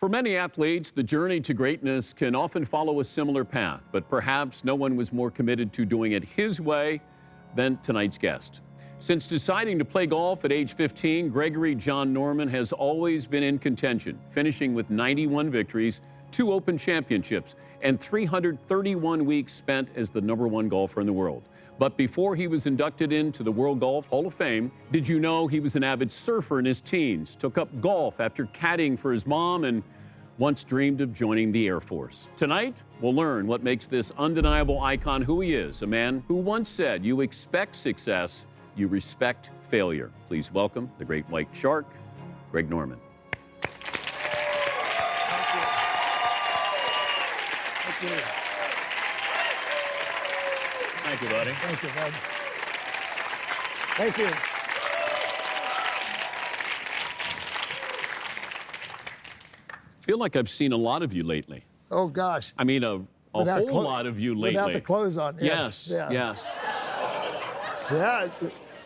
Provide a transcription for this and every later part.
For many athletes, the journey to greatness can often follow a similar path, but perhaps no one was more committed to doing it his way than tonight's guest. Since deciding to play golf at age 15, Gregory John Norman has always been in contention, finishing with 91 victories, 2 Open Championships, and 331 weeks spent as the #1 golfer in the world. But before he was inducted into the World Golf Hall of Fame, did you know he was an avid surfer in his teens, took up golf after caddying for his mom, and once dreamed of joining the Air Force? Tonight, we'll learn what makes this undeniable icon who he is, a man who once said, "You expect success, you respect failure." Please welcome the great white shark, Greg Norman. Thank you. Thank you, buddy. Thank you, bud. Thank you. I feel like I've seen a lot of you lately. Oh, gosh. I mean, a whole lot of you lately. Without the clothes on, Yes, yeah. yes. Yeah.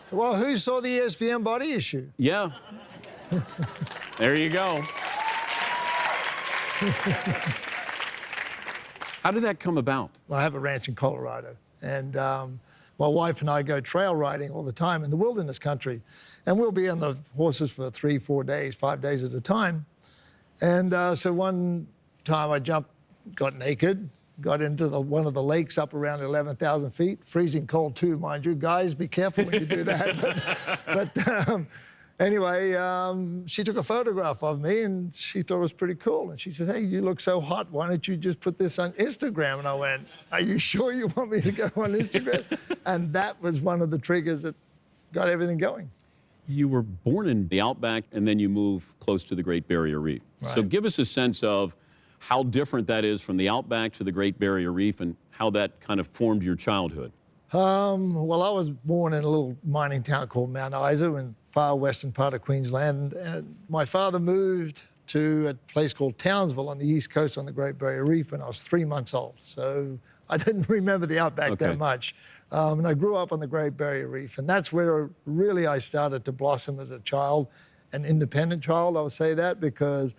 Well, who saw the ESPN body issue? Yeah. There you go. How did that come about? I have a ranch in Colorado, and my wife and I go trail riding all the time in the wilderness country, and we'll be on the horses for 3, 4 days, 5 days at a time. And so one time I got naked, got into one of the lakes up around 11,000 feet, freezing cold too, mind you. Guys, be careful when you do that. but anyway, she took a photograph of me, and she thought it was pretty cool. And she said, "Hey, you look so hot. Why don't you just put this on Instagram?" And I went, "Are you sure you want me to go on Instagram?" And that was one of the triggers that got everything going. You were born in the Outback, and then you moved close to the Great Barrier Reef. Right. So give us a sense of how different that is from the Outback to the Great Barrier Reef, and how that kind of formed your childhood. Well, I was born in a little mining town called Mount Isa in far western part of Queensland. And my father moved to a place called Townsville on the east coast on the Great Barrier Reef when I was 3 months old. So I didn't remember the Outback that much. And I grew up on the Great Barrier Reef. And that's where really I started to blossom as a child, an independent child, I would say that, because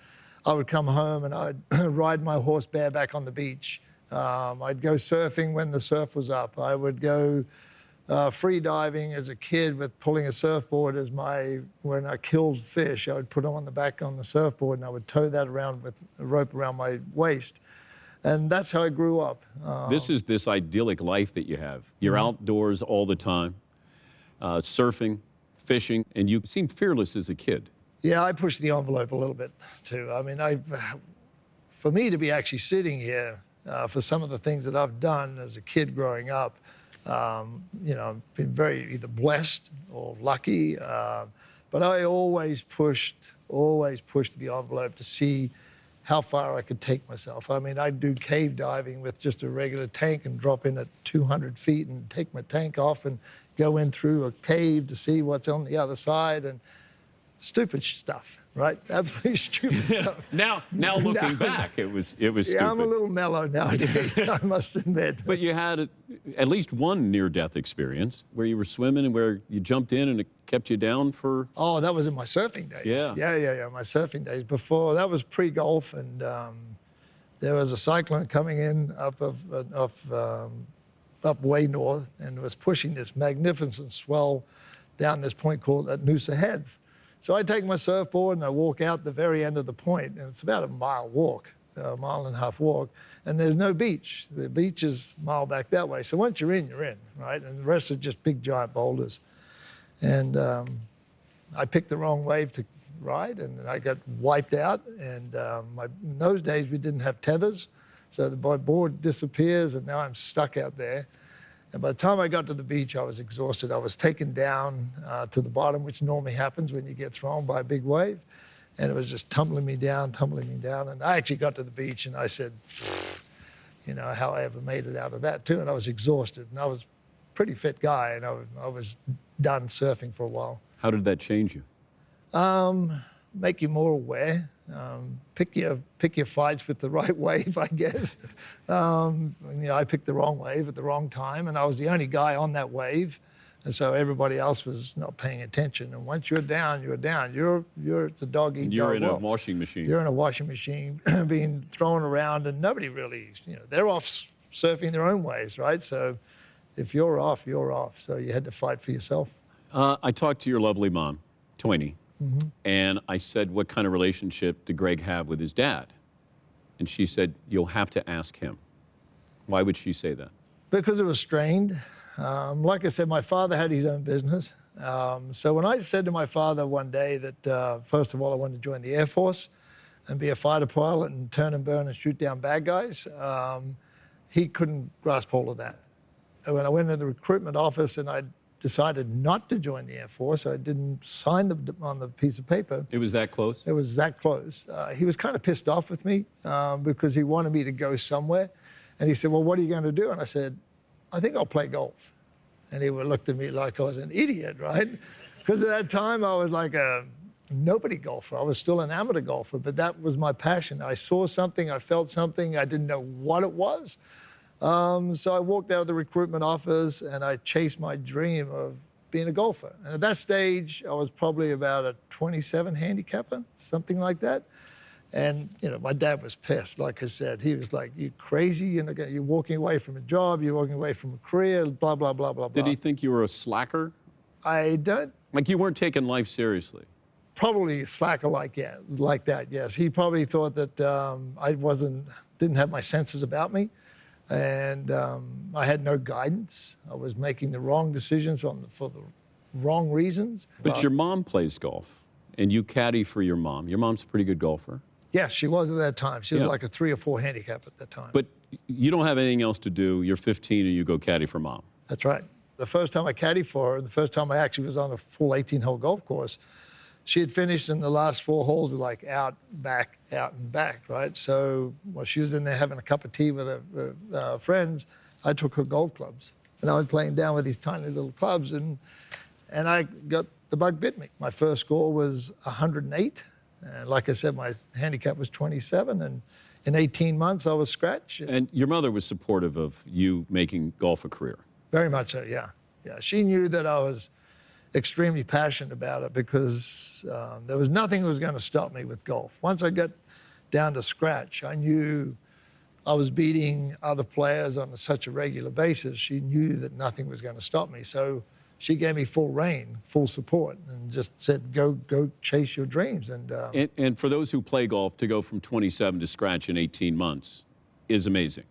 I would come home and I'd ride my horse bareback on the beach. I'd go surfing when the surf was up. I would go free diving as a kid with pulling a surfboard when I killed fish. I would put them on the back on the surfboard, and I would tow that around with a rope around my waist. And that's how I grew up. This is this idyllic life that you have. You're outdoors all the time, surfing, fishing, and you seem fearless as a kid. Yeah, I pushed the envelope a little bit too. I mean, for me to be actually sitting here for some of the things that I've done as a kid growing up, you know, I've been very either blessed or lucky, but I always pushed the envelope to see how far I could take myself. I mean, I'd do cave diving with just a regular tank and drop in at 200 feet and take my tank off and go in through a cave to see what's on the other side, and stupid stuff, right? Absolutely stupid stuff. Now looking back, it was stupid. Yeah, I'm a little mellow nowadays, I must admit. But you had at least one near-death experience where you were swimming and where you jumped in and it kept you down for... Oh, that was in my surfing days. Yeah. Yeah, my surfing days. Before, that was pre-golf, and there was a cyclone coming in up way north, and was pushing this magnificent swell down this point called at Noosa Heads. So I take my surfboard and I walk out the very end of the point, and it's about a mile walk, a mile and a half walk, and there's no beach. The beach is a mile back that way. So once you're in, right? And the rest are just big, giant boulders. And I picked the wrong wave to ride, and I got wiped out. And in those days, we didn't have tethers, so my board disappears, and now I'm stuck out there. And by the time I got to the beach, I was exhausted. I was taken down to the bottom, which normally happens when you get thrown by a big wave. And it was just tumbling me down. And I actually got to the beach, and I said, you know, how I ever made it out of that, too. And I was exhausted. And I was a pretty fit guy, and I was done surfing for a while. How did that change you? Make you more aware. Pick your fights with the right wave, I guess. You know, I picked the wrong wave at the wrong time, and I was the only guy on that wave. And so everybody else was not paying attention. And once you're down, you're down. You're the dog eat You're dog in a world. washing machine. You're in a washing machine being thrown around, and nobody really, they're off surfing their own ways, right? So if you're off, you're off. So you had to fight for yourself. I talked to your lovely mom, Toyney, Mm-hmm. and I said, what kind of relationship did Greg have with his dad? And she said, you'll have to ask him. Why would she say that? Because it was strained. Like I said, my father had his own business. So when I said to my father one day that, first of all, I wanted to join the Air Force and be a fighter pilot and turn and burn and shoot down bad guys, he couldn't grasp hold of that. And when I went into the recruitment office and I decided not to join the Air Force, I didn't sign on the piece of paper. It was that close? It was that close. He was kind of pissed off with me because he wanted me to go somewhere. And he said, well, what are you going to do? And I said, I think I'll play golf. And he looked at me like I was an idiot, right? Because at that time I was like a nobody golfer. I was still an amateur golfer, but that was my passion. I saw something, I felt something, I didn't know what it was. So I walked out of the recruitment office and I chased my dream of being a golfer. And at that stage, I was probably about a 27 handicapper, something like that. And, my dad was pissed. Like I said, he was like, you crazy? You're walking away from a job, you're walking away from a career, blah, blah, blah, blah, blah. Did he think you were a slacker? I don't. Like you weren't taking life seriously? Probably a slacker like that, yes. He probably thought that I didn't have my senses about me. And I had no guidance. I was making the wrong decisions for the wrong reasons. But your mom plays golf, and you caddy for your mom. Your mom's a pretty good golfer. Yes, she was at that time. She was like a 3 or 4 handicap at that time. But you don't have anything else to do. You're 15 and you go caddy for mom. That's right. The first time I caddied for her, the first time I actually was on a full 18-hole golf course, she had finished in the last 4 holes like out, back, out, and back, right? So while she was in there having a cup of tea with her friends, I took her golf clubs. And I was playing down with these tiny little clubs, and I got the bug bit me. My first score was 108. And like I said, my handicap was 27, and in 18 months, I was scratched. And your mother was supportive of you making golf a career? Very much so, yeah. Yeah, she knew that I was extremely passionate about it because there was nothing that was going to stop me with golf. Once I got down to scratch, I knew I was beating other players on such a regular basis. She knew that nothing was going to stop me. So she gave me full rein, full support, and just said, go chase your dreams. And for those who play golf, to go from 27 to scratch in 18 months is amazing.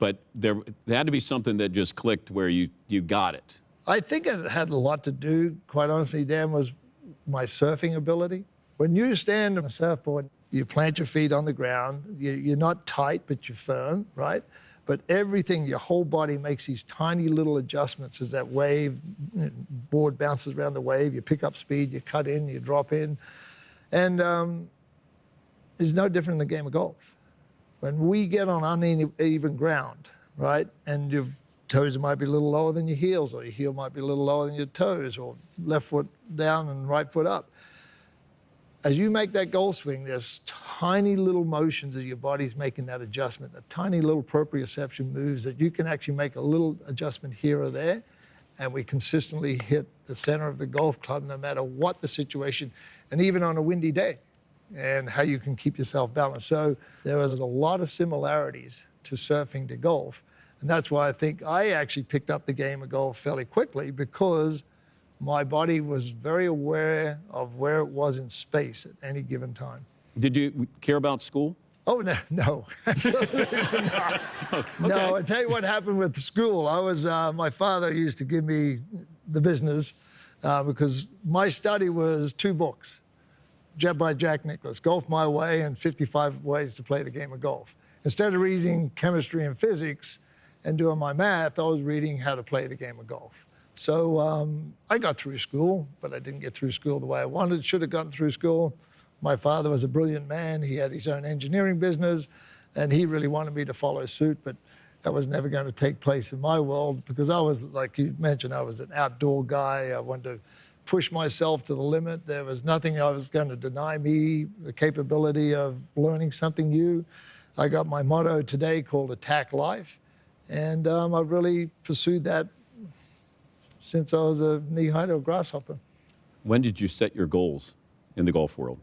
But there had to be something that just clicked where you got it. I think it had a lot to do, quite honestly, Dan, was my surfing ability. When you stand on a surfboard, you plant your feet on the ground. You're not tight, but you're firm, right? But everything, your whole body makes these tiny little adjustments as that board bounces around the wave. You pick up speed, you cut in, you drop in. And it's no different in the game of golf. When we get on uneven ground, right, and your toes might be a little lower than your heels, or your heel might be a little lower than your toes, or left foot down and right foot up. As you make that golf swing, there's tiny little motions of your body's making that adjustment, the tiny little proprioception moves that you can actually make a little adjustment here or there, and we consistently hit the center of the golf club no matter what the situation, and even on a windy day, and how you can keep yourself balanced. So there was a lot of similarities to surfing to golf, and that's why I think I actually picked up the game of golf fairly quickly, because my body was very aware of where it was in space at any given time. Did you care about school? Oh, no. Absolutely not. Okay. No, I tell you what happened with the school. My father used to give me the business because my study was 2 books by Jack Nicklaus, Golf My Way and 55 Ways to Play the Game of Golf. Instead of reading chemistry and physics and doing my math, I was reading how to play the game of golf. So I got through school, but I didn't get through school the way I wanted. Should have gotten through school. My father was a brilliant man. He had his own engineering business, and he really wanted me to follow suit, but that was never going to take place in my world because I was, like you mentioned, I was an outdoor guy. I wanted to push myself to the limit. There was nothing that was going to deny me the capability of learning something new. I got my motto today called Attack Life, and I really pursued that since I was a knee-high to a grasshopper. When did you set your goals in the golf world?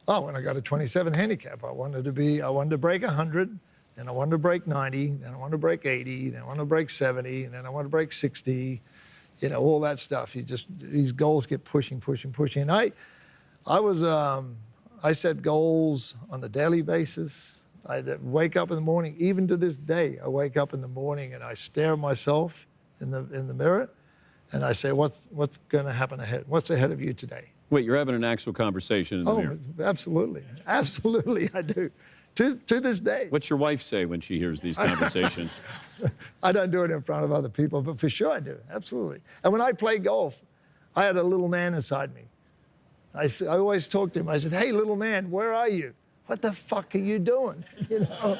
Oh, when I got a 27 handicap, I wanted to break 100, then I wanted to break 90, then I wanted to break 80, then I wanted to break 70, and then I wanted to break 60, you know, all that stuff. These goals get pushing. And I set goals on a daily basis. I'd wake up in the morning, even to this day, I wake up in the morning and I stare at myself in the mirror and I say, what's going to happen ahead? What's ahead of you today? Wait, you're having an actual conversation in the mirror? Oh, absolutely. Absolutely, I do. To this day. What's your wife say when she hears these conversations? I don't do it in front of other people, but for sure I do, absolutely. And when I play golf, I had a little man inside me. I always talked to him. I said, hey, little man, where are you? What the fuck are you doing? You know,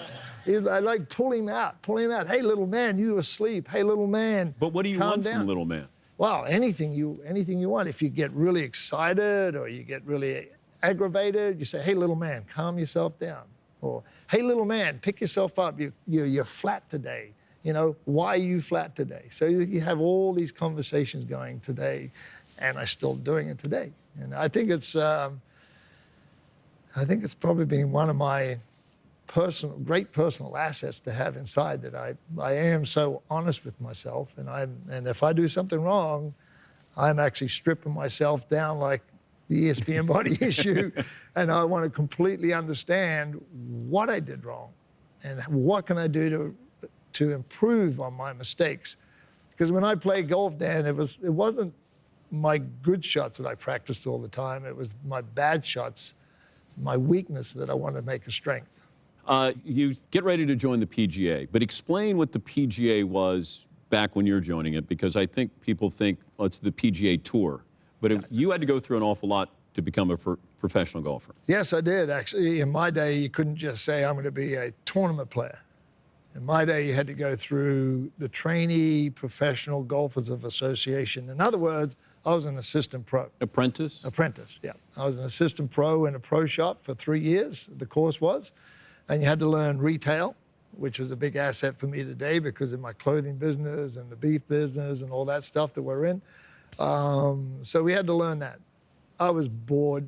I like pull him out. Hey, little man, you asleep. Hey, little man, But what do you want from a little man? Well, anything you want. If you get really excited or you get really aggravated, you say, hey, little man, calm yourself down. Or, hey, little man, pick yourself up. You're flat today. You know, why are you flat today? So you have all these conversations going today, and I'm still doing it today. And I think it's probably been one of my great personal assets to have inside, that I am so honest with myself, and if I do something wrong, I'm actually stripping myself down like the ESPN body issue, and I want to completely understand what I did wrong and what can I do to improve on my mistakes. Because when I played golf, Dan, it wasn't my good shots that I practiced all the time. It was my bad shots, my weakness, that I wanted to make a strength. You get ready to join the PGA, but explain what the PGA was back when you're joining it, because I think people think, oh, it's the PGA Tour. But you had to go through an awful lot to become a professional golfer. Yes, I did. Actually, in my day, you couldn't just say, I'm going to be a tournament player. In my day, you had to go through the Trainee Professional Golfers of Association. In other words, I was an assistant pro. Apprentice? Apprentice, yeah. I was an assistant pro in a pro shop for 3 years, the course was. And you had to learn retail, which was a big asset for me today because of my clothing business and the beef business and all that stuff that we're in. So we had to learn that. I was bored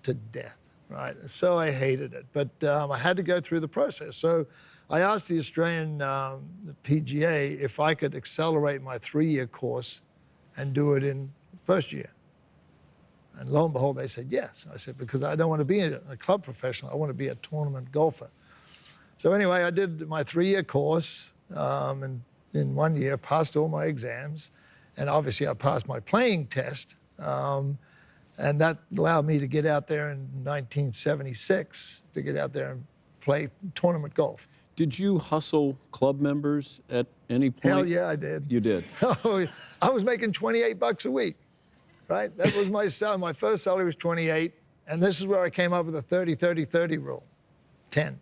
to death, right? So I hated it, but I had to go through the process. So I asked the Australian the PGA if I could accelerate my 3-year course and do it in first year. And lo and behold, they said yes. I said, because I don't want to be a club professional, I want to be a tournament golfer. So anyway, I did my 3-year course, and in 1 year, passed all my exams. And obviously I passed my playing test, and that allowed me to get out there in 1976, to get out there and play tournament golf. Did you hustle club members at any point? Hell yeah, I did. You did? Oh, I was making $28 a week, right? That was my salary. My first salary was 28, and this is where I came up with a 30-30-30 rule, 10.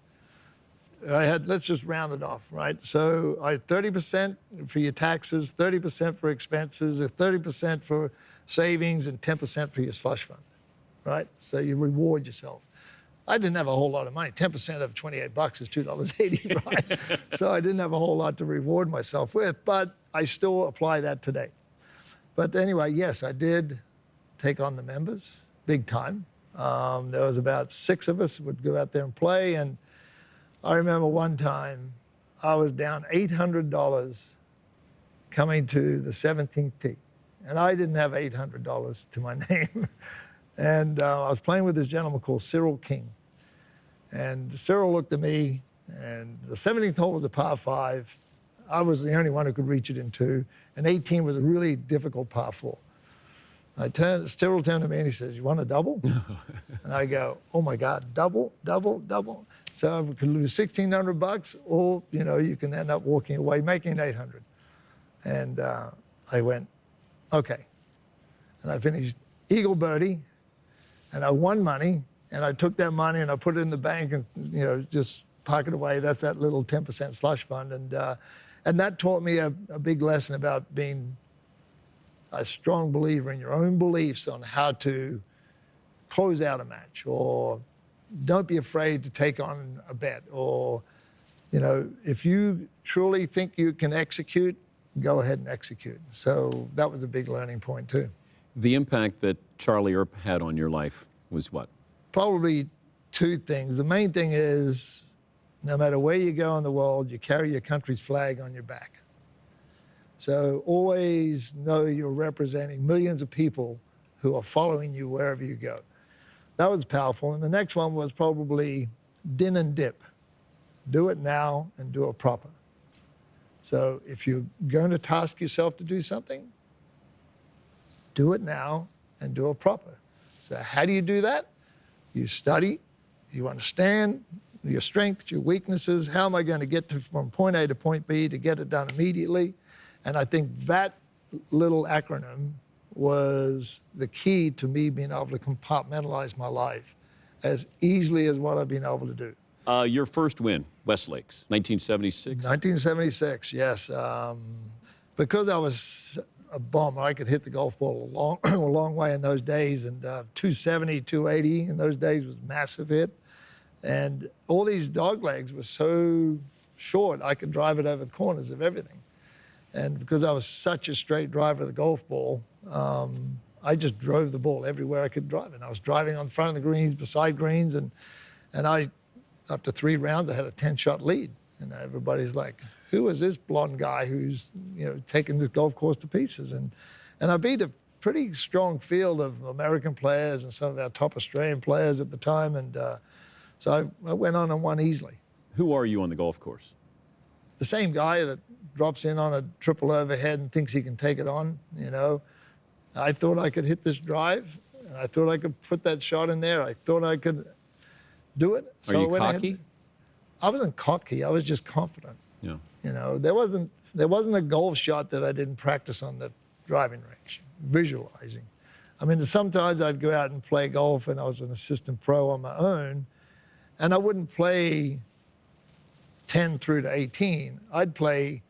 Let's just round it off, right? So I had 30% for your taxes, 30% for expenses, 30% for savings, and 10% for your slush fund, right? So you reward yourself. I didn't have a whole lot of money. 10% of $28 is $2.80, right? So I didn't have a whole lot to reward myself with, but I still apply that today. But anyway, yes, I did take on the members, big time. There was about 6 of us who would go out there and play, and I remember one time I was down $800 coming to the 17th tee, and I didn't have $800 to my name. And I was playing with this gentleman called Cyril King. And Cyril looked at me, and the 17th hole was a par 5. I was the only one who could reach it in 2, and 18 was a really difficult par 4. Cyril turned to me and he says, you want a double? And I go, oh my God, double, double, double. So we could lose $1,600, or you can end up walking away making $800. And I went, okay. And I finished eagle birdie, and I won money, and I took that money and I put it in the bank and just park it away. That's that little 10% slush fund, and that taught me a big lesson about being a strong believer in your own beliefs on how to close out a match, or don't be afraid to take on a bet, or if you truly think you can execute, go ahead and execute. So that was a big learning point too. The impact that Charlie Earp had on your life was what? Probably two things. The main thing is, no matter where you go in the world, you carry your country's flag on your back. So always know you're representing millions of people who are following you wherever you go. That was powerful. And the next one was probably din and dip. Do it now and do it proper. So if you're going to task yourself to do something, do it now and do it proper. So how do you do that? You study, you understand your strengths, your weaknesses. How am I going to get from point A to point B to get it done immediately? And I think that little acronym was the key to me being able to compartmentalize my life as easily as what I've been able to do. Your first win, Westlakes, 1976? 1976, yes. Because I was a bomber, I could hit the golf ball a long way in those days, and 270, 280 in those days was a massive hit. And all these dog legs were so short, I could drive it over the corners of everything. And because I was such a straight driver of the golf ball, I just drove the ball everywhere I could drive it. I was driving on front of the greens, beside greens, and I, after 3 rounds, I had a 10-shot lead. And everybody's like, who is this blonde guy who's, taking this golf course to pieces? And I beat a pretty strong field of American players and some of our top Australian players at the time. And so I went on and won easily. Who are you on the golf course? The same guy that drops in on a triple overhead and thinks he can take it on, I thought I could hit this drive. And I thought I could put that shot in there. I thought I could do it. So are you cocky? I wasn't cocky. I was just confident. Yeah. There wasn't a golf shot that I didn't practice on the driving range, visualizing. I mean, sometimes I'd go out and play golf, and I was an assistant pro on my own, and I wouldn't play 10 through to 18. I'd play,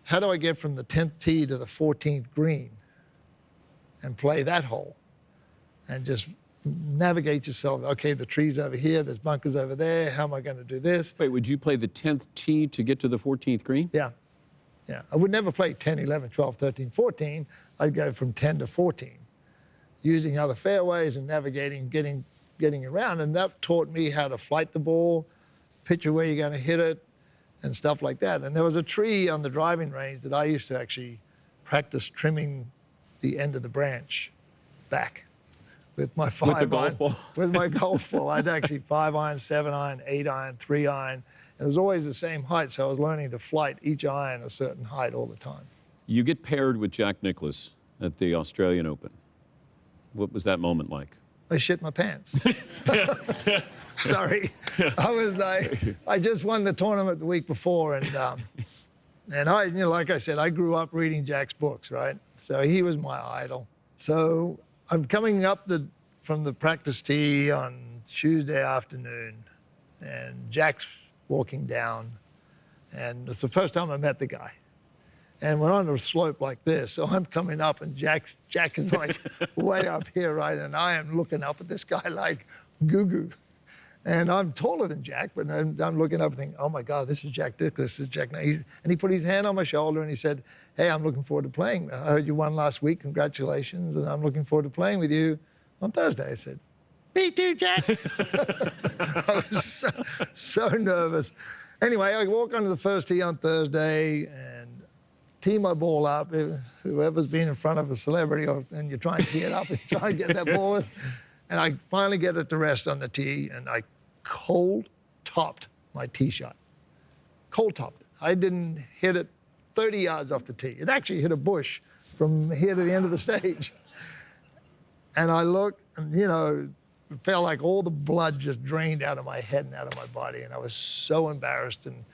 how do I get from the 10th tee to the 14th green and play that hole and just navigate yourself. Okay, the tree's over here, there's bunkers over there, how am I going to do this? Wait, would you play the 10th tee to get to the 14th green? Yeah. I would never play 10, 11, 12, 13, 14. I'd go from 10 to 14, using other fairways and navigating, getting around. And that taught me how to flight the ball, picture where you're going to hit it, and stuff like that. And there was a tree on the driving range that I used to actually practice trimming the end of the branch back with my 5 With the golf ball? With my golf ball. I'd actually 5-iron, 7-iron, 8-iron, 3-iron. It was always the same height, so I was learning to flight each iron a certain height all the time. You get paired with Jack Nicklaus at the Australian Open. What was that moment like? I shit my pants. Sorry. I just won the tournament the week before, and I, like I said, I grew up reading Jack's books, right? So he was my idol. So I'm coming up from the practice tee on Tuesday afternoon, and Jack's walking down, and it's the first time I met the guy. And we're on a slope like this, so I'm coming up, and Jack is like way up here, right? And I am looking up at this guy like goo-goo. And I'm taller than Jack, but I'm looking up and thinking, oh my God, this is Jack Nicklaus, this is Jack. And he put his hand on my shoulder and he said, hey, I'm looking forward to playing. I heard you won last week, congratulations, and I'm looking forward to playing with you on Thursday. I said, me too, Jack. I was so nervous. Anyway, I walk onto the first tee on Thursday and tee my ball up. Whoever's been in front of a celebrity and you're trying to tee it up and try and get that ball in. And I finally get it to rest on the tee, and I cold-topped my tee shot. Cold-topped it. I didn't hit it 30 yards off the tee. It actually hit a bush from here to the end of the stage. And I looked, and, it felt like all the blood just drained out of my head and out of my body, and I was so embarrassed, and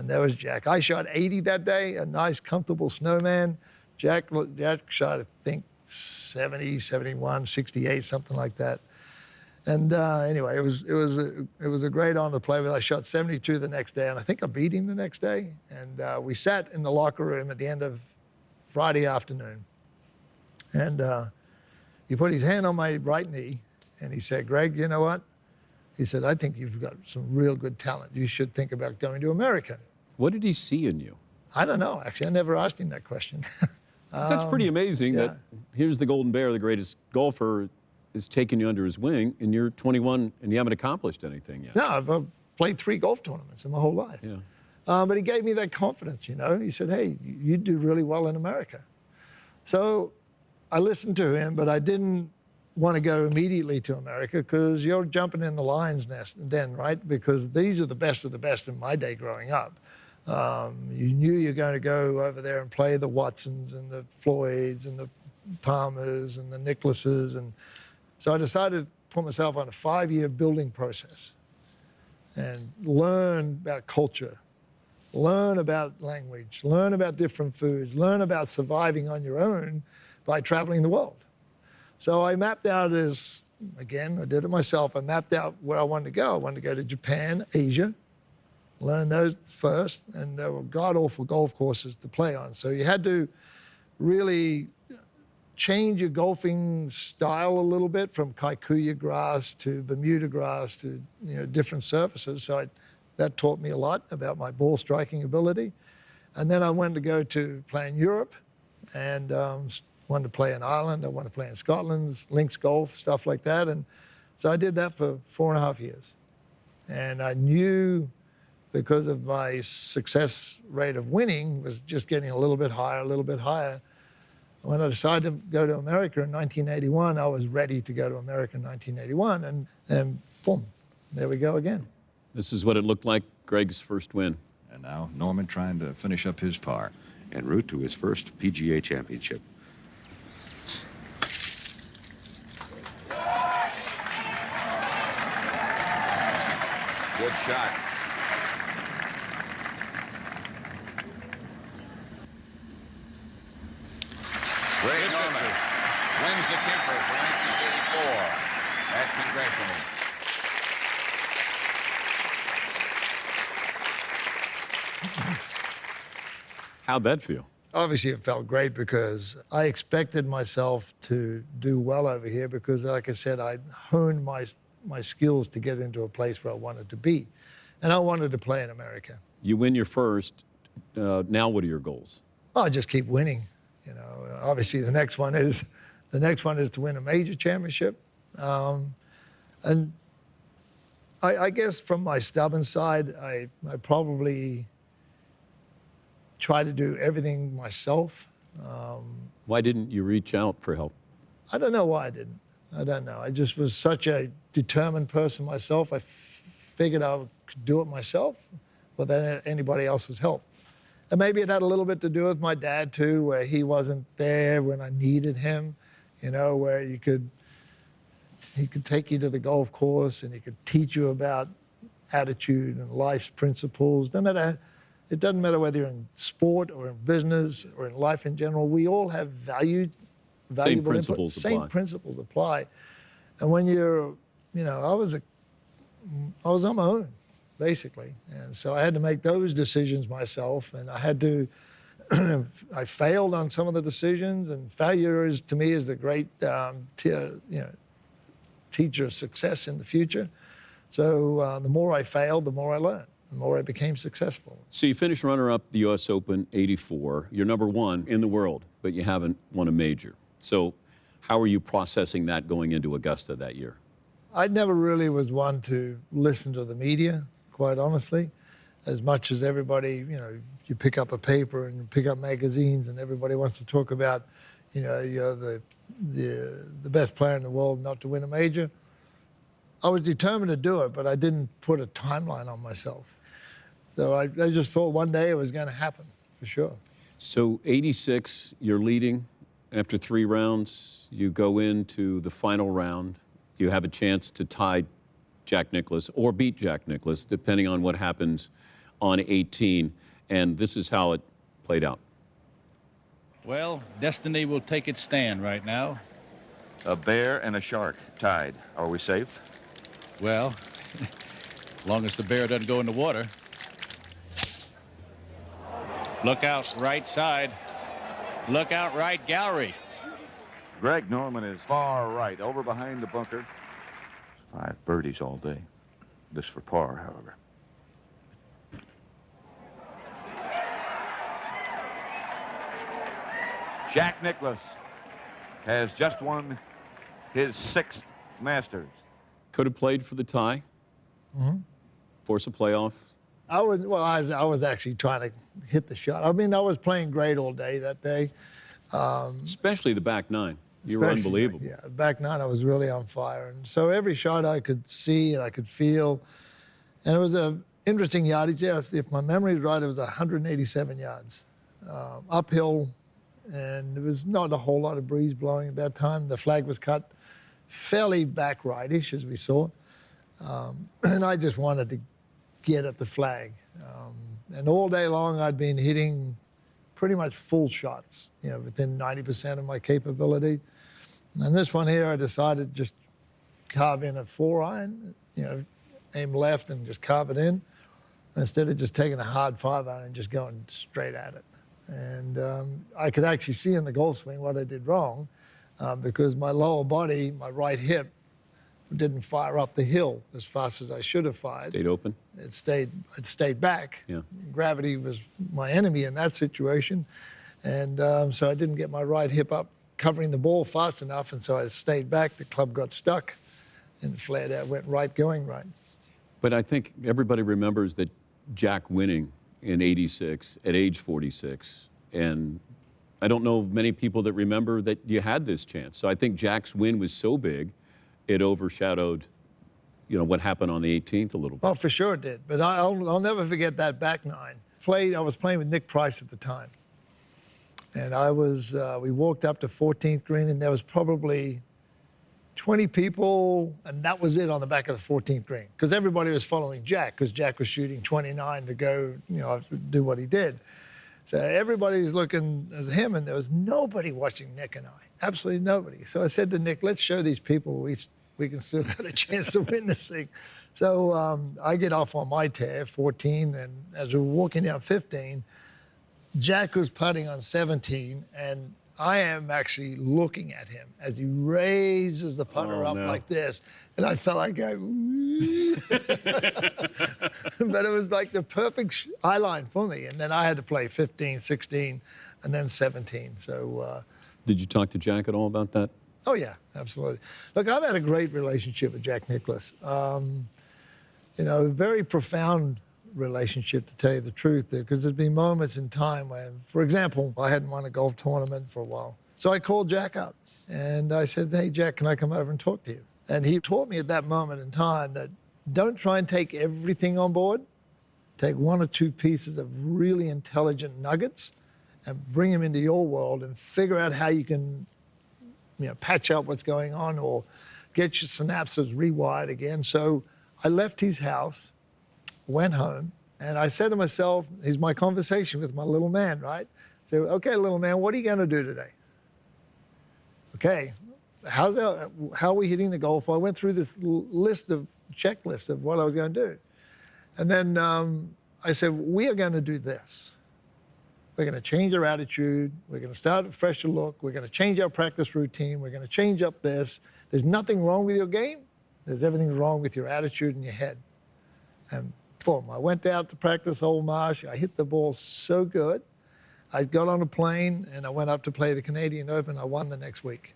there was Jack. I shot 80 that day, a nice, comfortable snowman. Jack shot, I think, 70, 71, 68, something like that. And anyway, it was a great honor to play with. I shot 72 the next day, and I think I beat him the next day. And we sat in the locker room at the end of Friday afternoon. And he put his hand on my right knee, and he said, Greg, you know what? He said, I think you've got some real good talent. You should think about going to America. What did he see in you? I don't know, actually. I never asked him that question. That's pretty amazing yeah. that here's the Golden Bear, the greatest golfer, is taking you under his wing, and you're 21 and you haven't accomplished anything yet. No, I've played 3 golf tournaments in my whole life. Yeah. But he gave me that confidence, you know. He said, hey, you do really well in America. So I listened to him, but I didn't want to go immediately to America because you're jumping in the lion's nest then, right? Because these are the best of the best in my day growing up. You knew you were going to go over there and play the Watsons and the Floyds and the Palmers and the Nicklauses. And so I decided to put myself on a 5-year building process and learn about culture, learn about language, learn about different foods, learn about surviving on your own by traveling the world. So I mapped out again, I did it myself, I mapped out where I wanted to go. I wanted to go to Japan, Asia, learn those first, and there were god-awful golf courses to play on. So you had to really change your golfing style a little bit from Kikuyu grass to Bermuda grass to different surfaces. So that taught me a lot about my ball striking ability. And then I wanted to go to play in Europe and wanted to play in Ireland. I wanted to play in Scotland, links golf, stuff like that. And so I did that for 4.5 years. And I knew, because of my success rate of winning was just getting a little bit higher. When I decided to go to America in 1981, I was ready to go to America in 1981, and boom, there we go again. This is what it looked like, Greg's first win. And now Norman trying to finish up his par. En route to his first PGA Championship. Good shot. Ray Norman wins the Kemper for 1984 at Congressional. How'd that feel? Obviously, it felt great because I expected myself to do well over here because, like I said, I'd honed my skills to get into a place where I wanted to be. And I wanted to play in America. You win your first. Now what are your goals? I just keep winning. Obviously the next one is to win a major championship. And I guess from my stubborn side, I probably try to do everything myself. Why didn't you reach out for help? I don't know why I didn't. I don't know. I just was such a determined person myself. I figured I could do it myself without anybody else's help. And maybe it had a little bit to do with my dad too, where he wasn't there when I needed him, where he could take you to the golf course and he could teach you about attitude and life's principles. It doesn't matter whether you're in sport or in business or in life in general. We all have valuable Same principles input. Same principles apply. And when you're, I was on my own, basically. And so I had to make those decisions myself, and I had to, I failed on some of the decisions, and failure to me is the great teacher of success in the future. So the more I failed, the more I learned, the more I became successful. So you finished runner-up the U.S. Open '84. You're #1 in the world, but you haven't won a major. So how are you processing that going into Augusta that year? I never really was one to listen to the media, quite honestly, as much as everybody, you pick up a paper and you pick up magazines and everybody wants to talk about, you're the best player in the world not to win a major. I was determined to do it, but I didn't put a timeline on myself. So I just thought one day it was going to happen, for sure. So '86, you're leading. After 3 rounds, you go into the final round. You have a chance to tie Jack Nicklaus or beat Jack Nicklaus, depending on what happens on 18. And this is how it played out. Well, destiny will take its stand right now. A bear and a shark tied. Are we safe? Well, as long as the bear doesn't go in the water. Look out right side. Look out right gallery. Greg Norman is far right, over behind the bunker. 5 birdies all day. This for par, however. Jack Nicklaus has just won his 6th Masters. Could have played for the tie. Force a playoff. I was actually trying to hit the shot. I mean, I was playing great all day that day. Especially the back nine. You were unbelievable. Yeah, back nine, I was really on fire. And so every shot I could see and I could feel. And it was an interesting yardage there. If my memory is right, it was 187 yards. Uphill, and there was not a whole lot of breeze blowing at that time. The flag was cut fairly back rightish, as we saw. And I just wanted to get at the flag. And all day long, I'd been hitting pretty much full shots, you know, within 90% of my capability. And this one here, I decided to just carve in a 4-iron, you know, aim left and just carve it in, instead of just taking a hard 5-iron and just going straight at it. And I could actually see in the golf swing what I did wrong, because my lower body, my right hip, didn't fire up the hill as fast as I should have fired. Stayed open? It stayed back. Yeah. Gravity was my enemy in that situation. And so I didn't get my right hip up covering the ball fast enough, and so I stayed back. The club got stuck and flared out, went right, going right. But I think everybody remembers that Jack winning in '86 at age 46. And I don't know of many people that remember that you had this chance. So I think Jack's win was so big, it overshadowed, you know, what happened on the 18th a little bit. Oh, for sure it did. But I'll never forget that back nine. I was playing with Nick Price at the time. And we walked up to 14th green, and there was probably 20 people, and that was it on the back of the 14th green. Because everybody was following Jack, because Jack was shooting 29 to go, you know, do what he did. So everybody was looking at him, and there was nobody watching Nick and I. Absolutely nobody. So I said to Nick, let's show these people we can still got a chance to win this thing. So I get off on my tear, 14, and as we were walking down 15, Jack was putting on 17, and I am actually looking at him as he raises the putter up like this, and I felt like going, but it was like the perfect eye line for me. And then I had to play 15, 16, and then 17. So. Did you talk to Jack at all about that? Oh, yeah, absolutely. Look, I've had a great relationship with Jack Nicklaus. You know, very profound relationship, to tell you the truth, because there's been moments in time when, for example, I hadn't won a golf tournament for a while. So I called Jack up, and I said, hey, Jack, can I come over and talk to you? And he taught me at that moment in time that don't try and take everything on board. Take one or two pieces of really intelligent nuggets and bring them into your world and figure out how you can, you know, patch up what's going on or get your synapses rewired again. So I left his house, went home, and I said to myself, here's my conversation with my little man, right? So, okay, little man, what are you going to do today? Okay, how are we hitting the golf? Well, I went through this checklist of what I was going to do. And then I said, we are going to do this. We're going to change our attitude. We're going to start a fresher look. We're going to change our practice routine. We're going to change up this. There's nothing wrong with your game. There's everything wrong with your attitude and your head. And boom, I went out to practice Old Marsh. I hit the ball so good. I got on a plane and I went up to play the Canadian Open. I won the next week.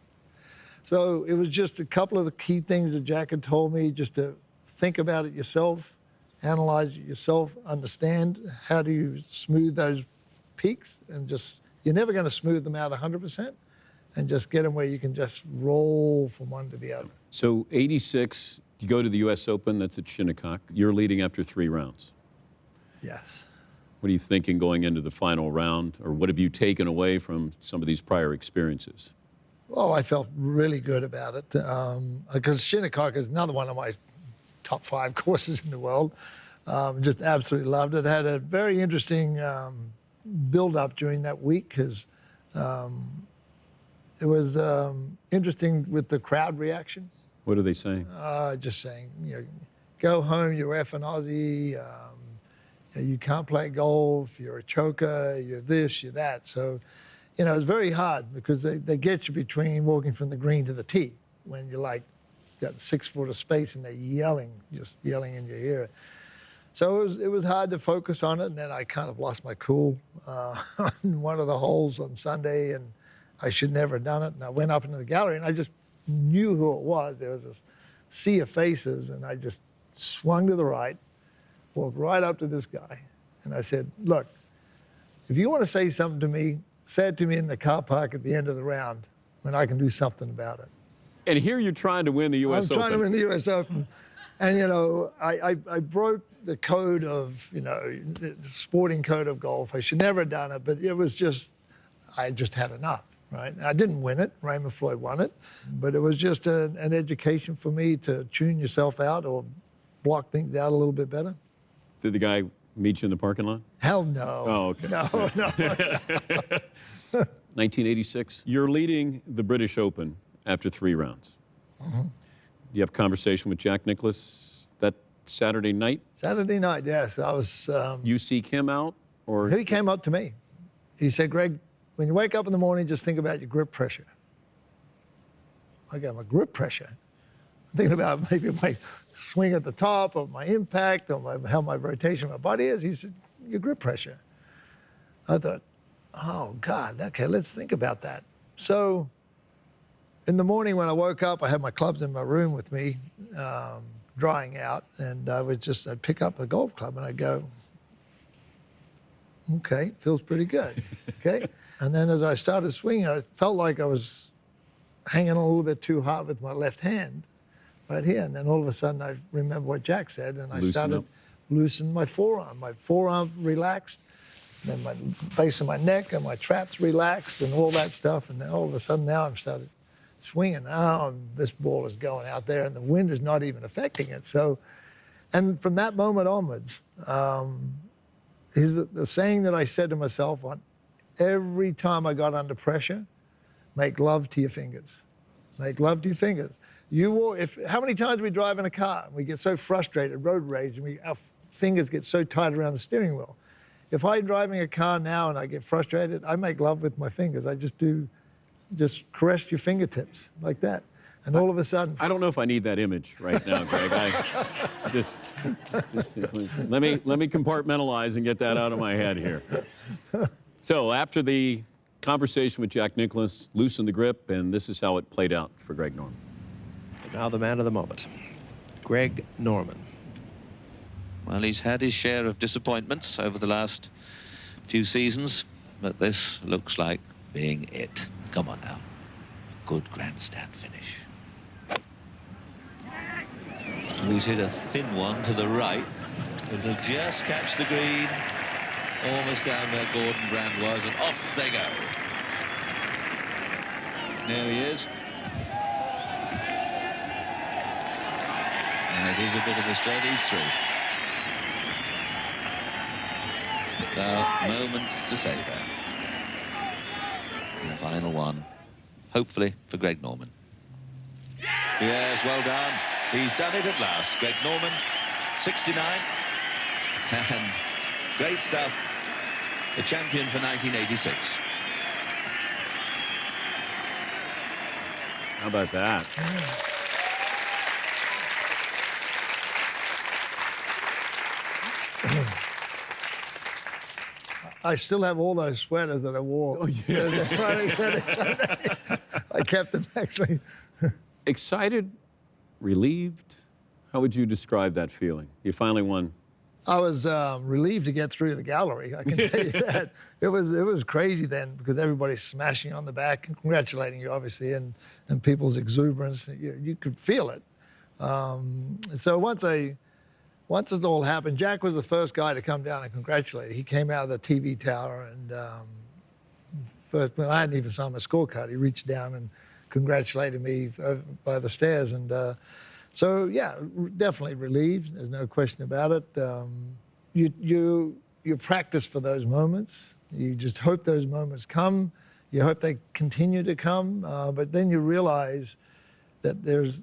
So it was just a couple of the key things that Jack had told me, just to think about it yourself, analyze it yourself, understand how do you smooth those peaks, and just, you're never going to smooth them out 100%, and just get them where you can just roll from one to the other. So 86, you go to the U.S. Open, that's at Shinnecock. You're leading after 3 rounds. Yes. What are you thinking going into the final round, or what have you taken away from some of these prior experiences? Oh, I felt really good about it, because Shinnecock is another one of my top 5 courses in the world. Just absolutely loved it. Had a very interesting build-up during that week, because it was interesting with the crowd reaction. What are they saying? Just saying, you know, go home, you're effing Aussie, you can't play golf, you're a choker, you're this, you're that. So, you know, it's very hard, because they get you between walking from the green to the tee when you're like, got 6 foot of space and they're yelling, just yelling in your ear. So it was hard to focus on it, and then I kind of lost my cool on one of the holes on Sunday, and I should never have done it. And I went up into the gallery, and I just knew who it was. There was this sea of faces, and I just swung to the right, walked right up to this guy, and I said, look, if you want to say something to me, say it to me in the car park at the end of the round when I can do something about it. And here you're trying to win the U.S. Open. I'm trying to win the U.S. Open. And, you know, I broke the code of, you know, the sporting code of golf. I should never have done it, but it was just, I just had enough, right? I didn't win it. Raymond Floyd won it. But it was just an education for me to tune yourself out or block things out a little bit better. Did the guy meet you in the parking lot? Hell no. Oh, okay. No. 1986. You're leading the British Open after 3 rounds. Mm-hmm. You have a conversation with Jack Nicklaus that Saturday night? Saturday night, yes. I was... You seek him out? Or he came up to me. He said, Greg, when you wake up in the morning, just think about your grip pressure. I got my grip pressure. I'm thinking about maybe my swing at the top or my impact or how my rotation of my body is. He said, your grip pressure. I thought, oh, God, okay, let's think about that. So in the morning when I woke up, I had my clubs in my room with me, drying out, and I'd pick up the golf club and I'd go, okay, feels pretty good, okay? And then as I started swinging, I felt like I was hanging a little bit too hard with my left hand right here. And then all of a sudden I remember what Jack said, and I started loosening my forearm. My forearm relaxed, then my base of my neck and my traps relaxed and all that stuff. And then all of a sudden now I'm started swinging. Oh, this ball is going out there and the wind is not even affecting it. So, and from that moment onwards, is the saying that I said to myself on every time I got under pressure, make love to your fingers. Make love to your fingers. How many times we drive in a car and we get so frustrated, road rage, and our fingers get so tight around the steering wheel. If I'm driving a car now and I get frustrated, I make love with my fingers. I just caress your fingertips like that. And all of a sudden... I don't know if I need that image right now, Greg. Let me compartmentalize and get that out of my head here. So after the conversation with Jack Nicklaus, loosened the grip, and this is how it played out for Greg Norman. Now the man of the moment, Greg Norman. Well, he's had his share of disappointments over the last few seasons, but this looks like being it. Come on now. Good grandstand finish. He's hit a thin one to the right. It'll just catch the green, almost down where Gordon Brand was, and off they go. There he is. And it is a bit of a straight. He's through. There are moments to savour. The final one, hopefully for Greg Norman. Yes, well done. He's done it at last. Greg Norman, 69. And great stuff. The champion for 1986. How about that? I still have all those sweaters that I wore. Oh, yeah. Friday, Saturday, Sunday. I kept them, actually. Excited? Relieved? How would you describe that feeling? You finally won. I was relieved to get through the gallery, I can tell you that. It was crazy then because everybody's smashing on the back and congratulating you, obviously, and people's exuberance. You could feel it. So once it all happened, Jack was the first guy to come down and congratulate. He came out of the TV tower and first, when I hadn't even signed my scorecard, he reached down and congratulated me by the stairs. And so, yeah, definitely relieved. There's no question about it. You practice for those moments. You just hope those moments come. You hope they continue to come. But then you realize that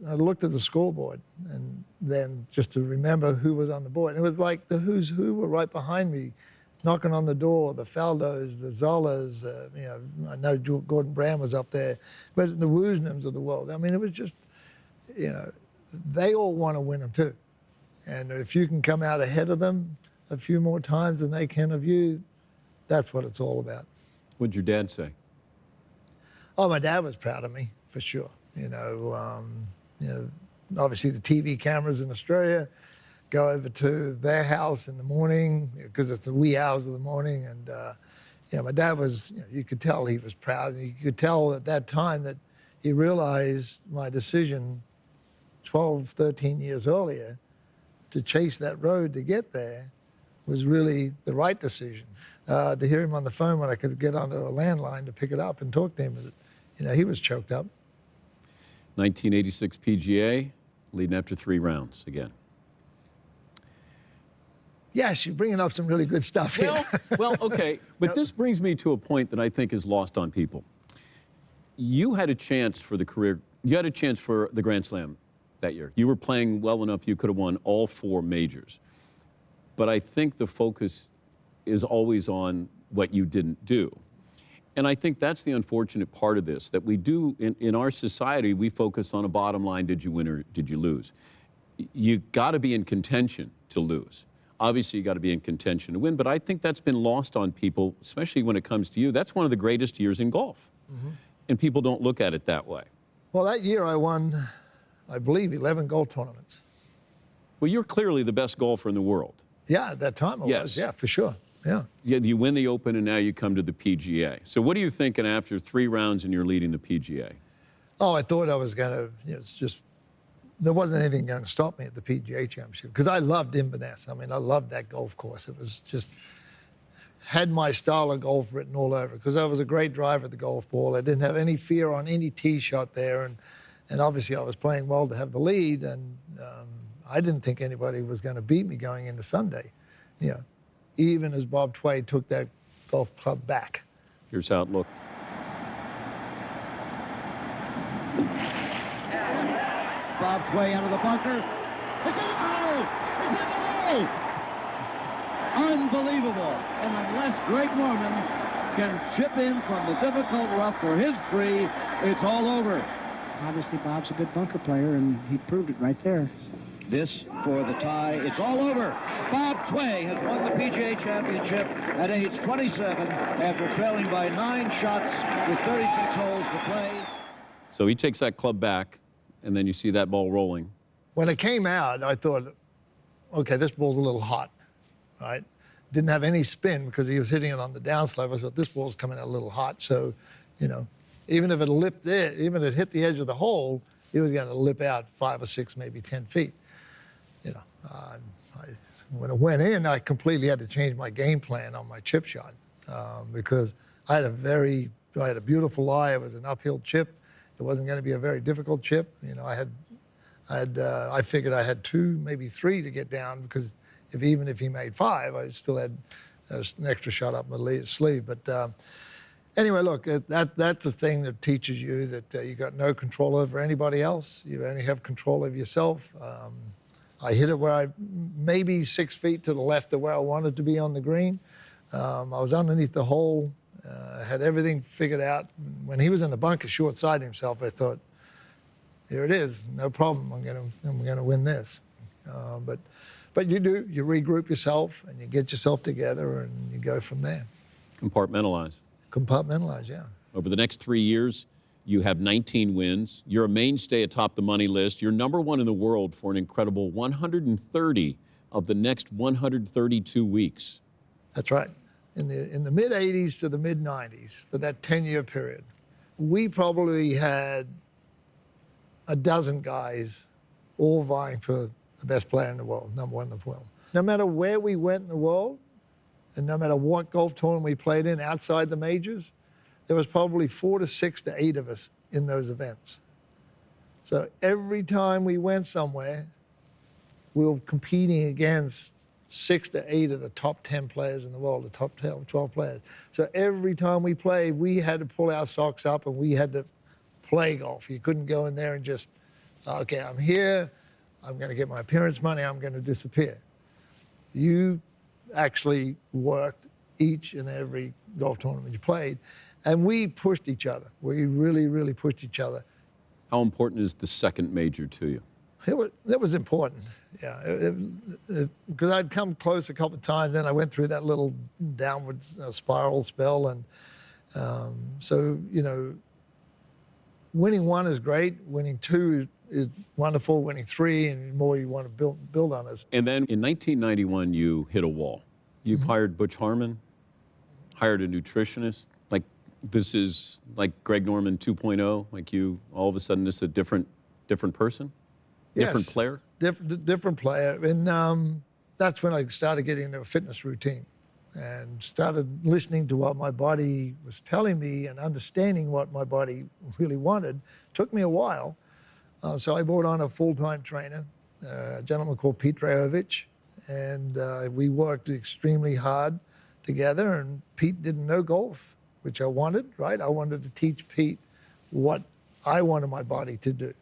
I looked at the scoreboard and then just to remember who was on the board. And it was like the who's who were right behind me, knocking on the door, the Faldos, the Zollas, I know Gordon Brand was up there, but the Woosnams of the world. I mean, it was just, they all want to win them too. And if you can come out ahead of them a few more times than they can of you, that's what it's all about. What'd your dad say? Oh, my dad was proud of me, for sure. Obviously the TV cameras in Australia, go over to their house in the morning because it's the wee hours of the morning. And, my dad was, you could tell he was proud. And you could tell at that time that he realized my decision 12, 13 years earlier to chase that road to get there was really the right decision. To hear him on the phone when I could get onto a landline to pick it up and talk to him, he was choked up. 1986 PGA, leading after 3 rounds again. Yes, you're bringing up some really good stuff here. Well, okay, but this brings me to a point that I think is lost on people. You had a chance for the career, you had a chance for the Grand Slam that year. You were playing well enough, you could have won all 4 majors. But I think the focus is always on what you didn't do. And I think that's the unfortunate part of this, that we do, in our society, we focus on a bottom line, did you win or did you lose? You gotta be in contention to lose. Obviously, you got to be in contention to win, but I think that's been lost on people, especially when it comes to you. That's one of the greatest years in golf, and people don't look at it that way. Well, that year I won, I believe, 11 golf tournaments. Well, you're clearly the best golfer in the world. Yeah, at that time I was, yeah, for sure, yeah. You win the Open, and now you come to the PGA. So what are you thinking after 3 rounds and you're leading the PGA? Oh, I thought I was going to, it's just, there wasn't anything going to stop me at the PGA Championship because I loved Inverness. I mean, I loved that golf course. It was just, had my style of golf written all over it because I was a great driver at the golf ball. I didn't have any fear on any tee shot there. And obviously I was playing well to have the lead. And I didn't think anybody was going to beat me going into Sunday. Even as Bob Tway took that golf club back. Here's how it looked. Bob Tway out of the bunker. It's in the hole! It's in the hole! Unbelievable. And unless Greg Norman can chip in from the difficult rough for his 3, it's all over. Obviously, Bob's a good bunker player, and he proved it right there. This for the tie. It's all over. Bob Tway has won the PGA Championship at age 27 after trailing by 9 shots with 36 holes to play. So he takes that club back, and then you see that ball rolling. When it came out, I thought, okay, this ball's a little hot, right? Didn't have any spin because he was hitting it on the downslope. I thought this ball's coming out a little hot. So, even if it lipped there, even if it hit the edge of the hole, it was going to lip out 5 or 6, maybe 10 feet. When it went in, I completely had to change my game plan on my chip shot because I had a beautiful lie. It was an uphill chip. It wasn't going to be a very difficult chip. I figured I had 2, maybe 3 to get down because even if he made 5, I still had an extra shot up my sleeve. But anyway, look, that's the thing that teaches you that you got no control over anybody else. You only have control of yourself. I hit it where maybe 6 feet to the left of where I wanted to be on the green. I was underneath the hole. Had everything figured out. When he was in the bunker short side himself, I thought, here it is, no problem. I'm gonna win this. But you regroup yourself and you get yourself together and you go from there. Compartmentalize. Compartmentalize, yeah. Over the next 3 years, you have 19 wins. You're a mainstay atop the money list. You're #1 in the world for an incredible 130 of the next 132 weeks. That's right. In the mid-'80s to the mid-'90s, for that 10-year period, we probably had a dozen guys all vying for the best player in the world, #1 in the world. No matter where we went in the world, and no matter what golf tournament we played in outside the majors, there was probably 4 to 6 to 8 of us in those events. So every time we went somewhere, we were competing against 6 to 8 of the top 10 players in the world, the top 12 players. So every time we played, we had to pull our socks up and we had to play golf. You couldn't go in there and just, okay, I'm here, I'm going to get my appearance money, I'm going to disappear. You actually worked each and every golf tournament you played, and we pushed each other. We really, really pushed each other. How important is the second major to you? It was important, yeah. Because I'd come close a couple of times, then I went through that little downward spiral spell, and so, winning one is great. Winning two is wonderful. Winning three, and the more you want to build on it. And then in 1991, you hit a wall. You've hired Butch Harmon, hired a nutritionist. Like, this is like Greg Norman 2.0. Like, you all of a sudden this is a different person, different player. Different player, and that's when I started getting into a fitness routine, and started listening to what my body was telling me and understanding what my body really wanted. Took me a while, so I brought on a full-time trainer, a gentleman called Pete Drahovich, and we worked extremely hard together. And Pete didn't know golf, which I wanted, right? I wanted to teach Pete what I wanted my body to do.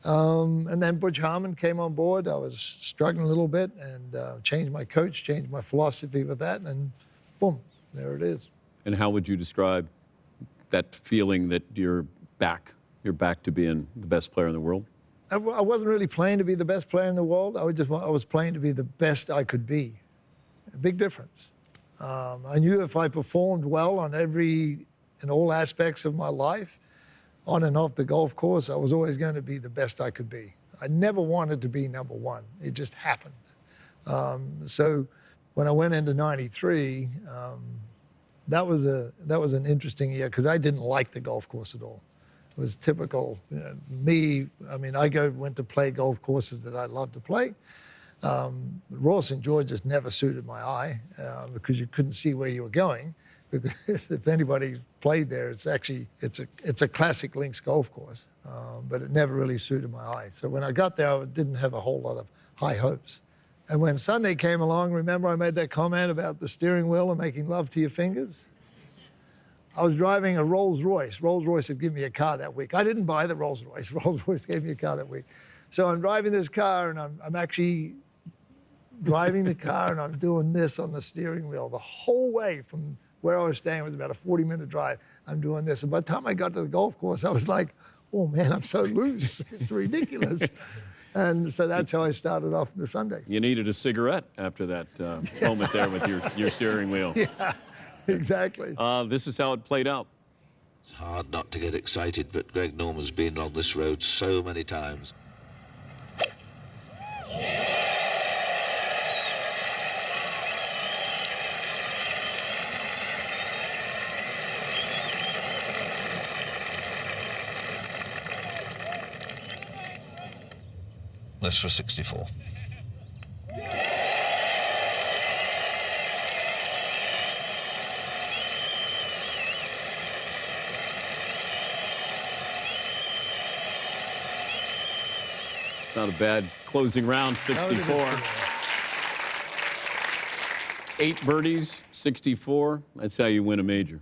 And then Butch Harmon came on board. I was struggling a little bit, and changed my coach, changed my philosophy with that, and boom, there it is. And how would you describe that feeling that you're back to being the best player in the world? I wasn't really playing to be the best player in the world. I was playing to be the best I could be. A big difference. I knew if I performed well in all aspects of my life, on and off the golf course, I was always going to be the best I could be. I never wanted to be number one. It just happened. So when I went into '93, that was an interesting year, because I didn't like the golf course at all. It was typical me. I mean, I went to play golf courses that I loved to play. Royal St. George just never suited my eye, because you couldn't see where you were going. Because if anybody played there, it's a classic links golf course, but it never really suited my eye. So when I got there, I didn't have a whole lot of high hopes. And when Sunday came along, remember I made that comment about the steering wheel and making love to your fingers? I was driving a Rolls Royce. Rolls Royce had given me a car that week. I didn't buy the Rolls Royce. Rolls Royce gave me a car that week. So I'm driving this car, and I'm actually driving the car, and I'm doing this on the steering wheel the whole way from where I was staying. Was about a 40-minute drive. I'm doing this. And by the time I got to the golf course, I was like, oh man, I'm so loose. It's ridiculous. And so that's how I started off the Sunday. You needed a cigarette after that moment there with your steering wheel. Yeah, exactly. This is how it played out. It's hard not to get excited, but Greg Norman's been on this road so many times. This for 64. Not a bad closing round, 64. 8 birdies, 64. That's how you win a major.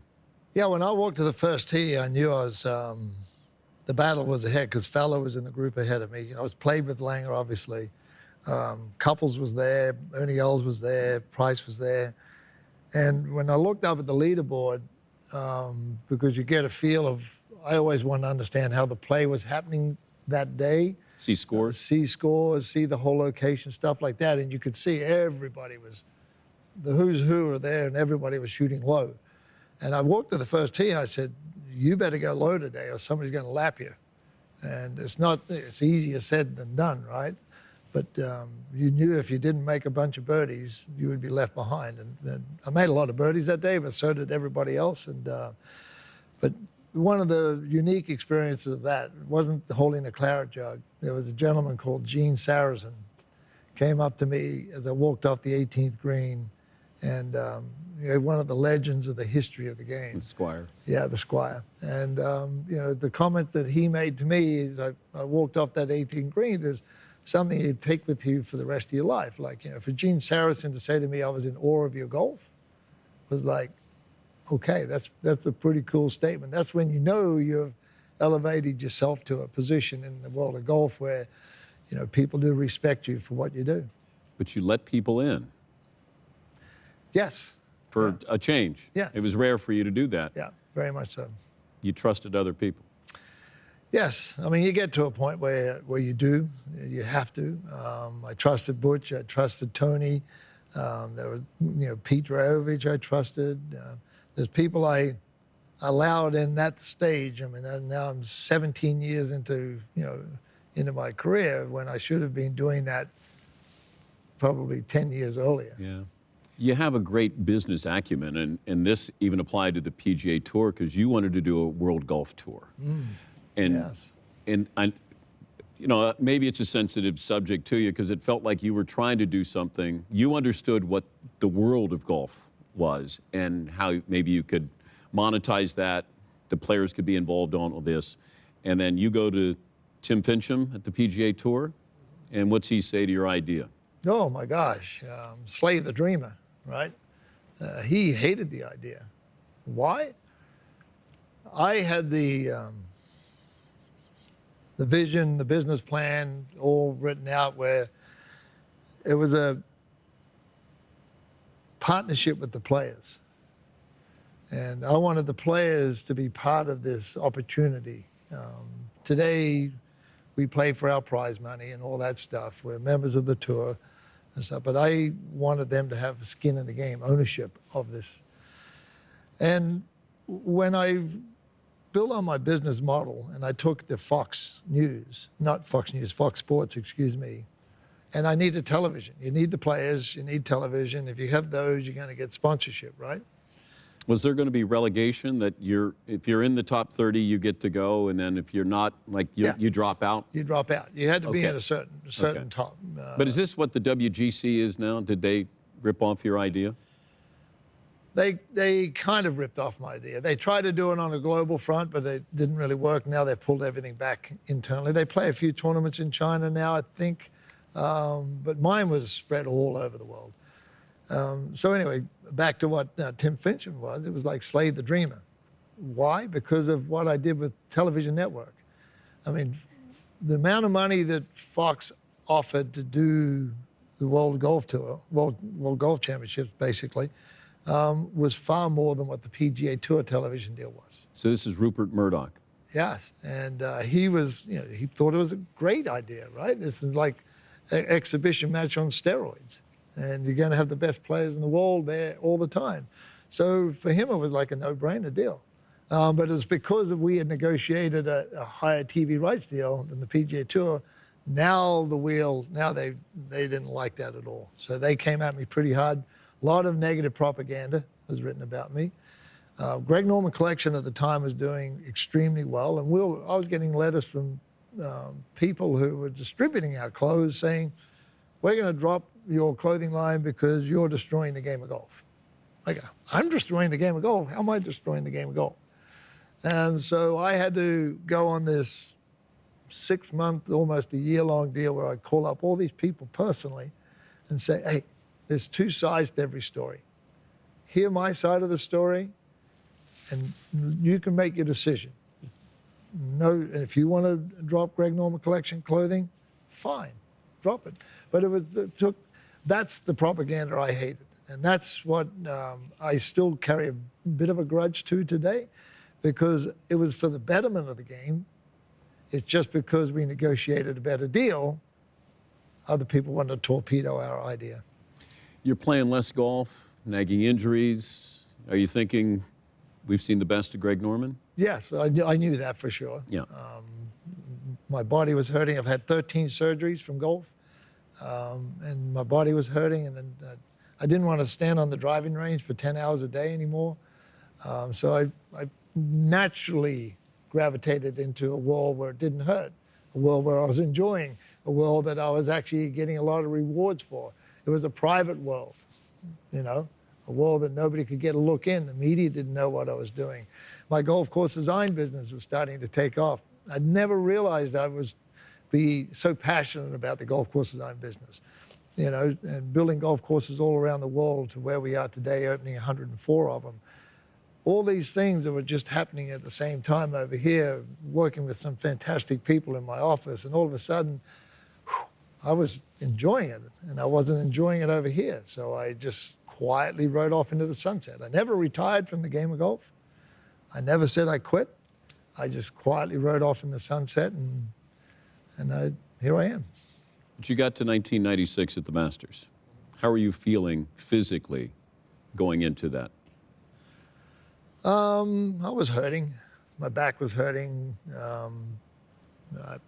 Yeah, when I walked to the first tee, I knew I was, the battle was ahead, because Fowler was in the group ahead of me. I was played with Langer, obviously. Couples was there, Ernie Els was there, Price was there. And when I looked up at the leaderboard, because you get a feel of, I always want to understand how the play was happening that day. See scores? See scores, see the whole location, stuff like that. And you could see everybody was, the who's who were there, and everybody was shooting low. And I walked to the first tee, and I said, you better go low today or somebody's going to lap you. And it's easier said than done, right? But you knew if you didn't make a bunch of birdies, you would be left behind. And I made a lot of birdies that day, but so did everybody else. And but one of the unique experiences of that wasn't holding the claret jug. There was a gentleman called Gene Saracen, came up to me as I walked off the 18th green, and one of the legends of the history of the game. The Squire. Yeah, the Squire. And the comment that he made to me is, I walked off that 18th green, there's something you'd take with you for the rest of your life. Like, for Gene Saracen to say to me, I was in awe of your golf, was like, okay, that's a pretty cool statement. That's when you know you've elevated yourself to a position in the world of golf where, people do respect you for what you do. But you let people in. Yes. For a change. Yeah. It was rare for you to do that. Yeah, very much so. You trusted other people. Yes. I mean, you get to a point where you do. You have to. I trusted Butch. I trusted Tony. There was, Pete Drahovich I trusted. There's people I allowed in that stage. I mean, now I'm 17 years into, into my career when I should have been doing that probably 10 years earlier. Yeah. You have a great business acumen, and this even applied to the PGA Tour because you wanted to do a World Golf Tour. And, yes. And maybe it's a sensitive subject to you because it felt like you were trying to do something. You understood what the world of golf was and how maybe you could monetize that. The players could be involved on all this. And then you go to Tim Fincham at the PGA Tour, and what's he say to your idea? Oh, my gosh. Slay the dreamer, right? He hated the idea. Why? I had the vision, the business plan all written out where it was a partnership with the players. And I wanted the players to be part of this opportunity. Today, we play for our prize money and all that stuff. We're members of the tour and stuff, but I wanted them to have skin in the game, ownership of this. And when I built on my business model and I took the Fox News, not Fox News, Fox Sports, excuse me, and I needed television. You need the players, you need television. If you have those, you're going to get sponsorship, right? Was there going to be relegation that if you're in the top 30, you get to go, and then if you're not, you drop out? You drop out. You had to be at a certain top. But is this what the WGC is now? Did they rip off your idea? They kind of ripped off my idea. They tried to do it on a global front, but it didn't really work. Now they've pulled everything back internally. They play a few tournaments in China now, I think, but mine was spread all over the world. So anyway, back to what Tim Fincham was. It was like slay the dreamer. Why? Because of what I did with Television Network. I mean, the amount of money that Fox offered to do the World Golf Tour, World Golf Championships, basically, was far more than what the PGA Tour television deal was. So this is Rupert Murdoch. Yes, and he was, he thought it was a great idea, right? This is like an exhibition match on steroids. And you're going to have the best players in the world there all the time. So for him, it was like a no-brainer deal. But it was because we had negotiated a higher TV rights deal than the PGA Tour. Now they didn't like that at all. So they came at me pretty hard. A lot of negative propaganda was written about me. Greg Norman Collection at the time was doing extremely well. And I was getting letters from people who were distributing our clothes saying, we're going to drop your clothing line because you're destroying the game of golf. I go, I'm destroying the game of golf? How am I destroying the game of golf? And so I had to go on this 6-month, almost a year-long deal where I call up all these people personally and say, hey, there's two sides to every story. Hear my side of the story, and you can make your decision. No, if you want to drop Greg Norman Collection clothing, fine, drop it. But that's the propaganda I hated. And that's what I still carry a bit of a grudge to today, because it was for the betterment of the game. It's just because we negotiated a better deal, other people wanted to torpedo our idea. You're playing less golf, nagging injuries. Are you thinking we've seen the best of Greg Norman? Yes, I knew that for sure. Yeah. My body was hurting. I've had 13 surgeries from golf, and my body was hurting, and I didn't want to stand on the driving range for 10 hours a day anymore. So I naturally gravitated into a world where it didn't hurt, a world where I was enjoying, a world that I was actually getting a lot of rewards for. It was a private world, a world that nobody could get a look in. The media didn't know what I was doing. My golf course design business was starting to take off. I'd never realized I was be so passionate about the golf course design business, and building golf courses all around the world to where we are today, opening 104 of them. All these things that were just happening at the same time over here, working with some fantastic people in my office, and all of a sudden, I was enjoying it, and I wasn't enjoying it over here. So I just quietly rode off into the sunset. I never retired from the game of golf. I never said I quit. I just quietly rode off in the sunset, and here I am. But you got to 1996 at the Masters. How are you feeling physically going into that? I was hurting. My back was hurting.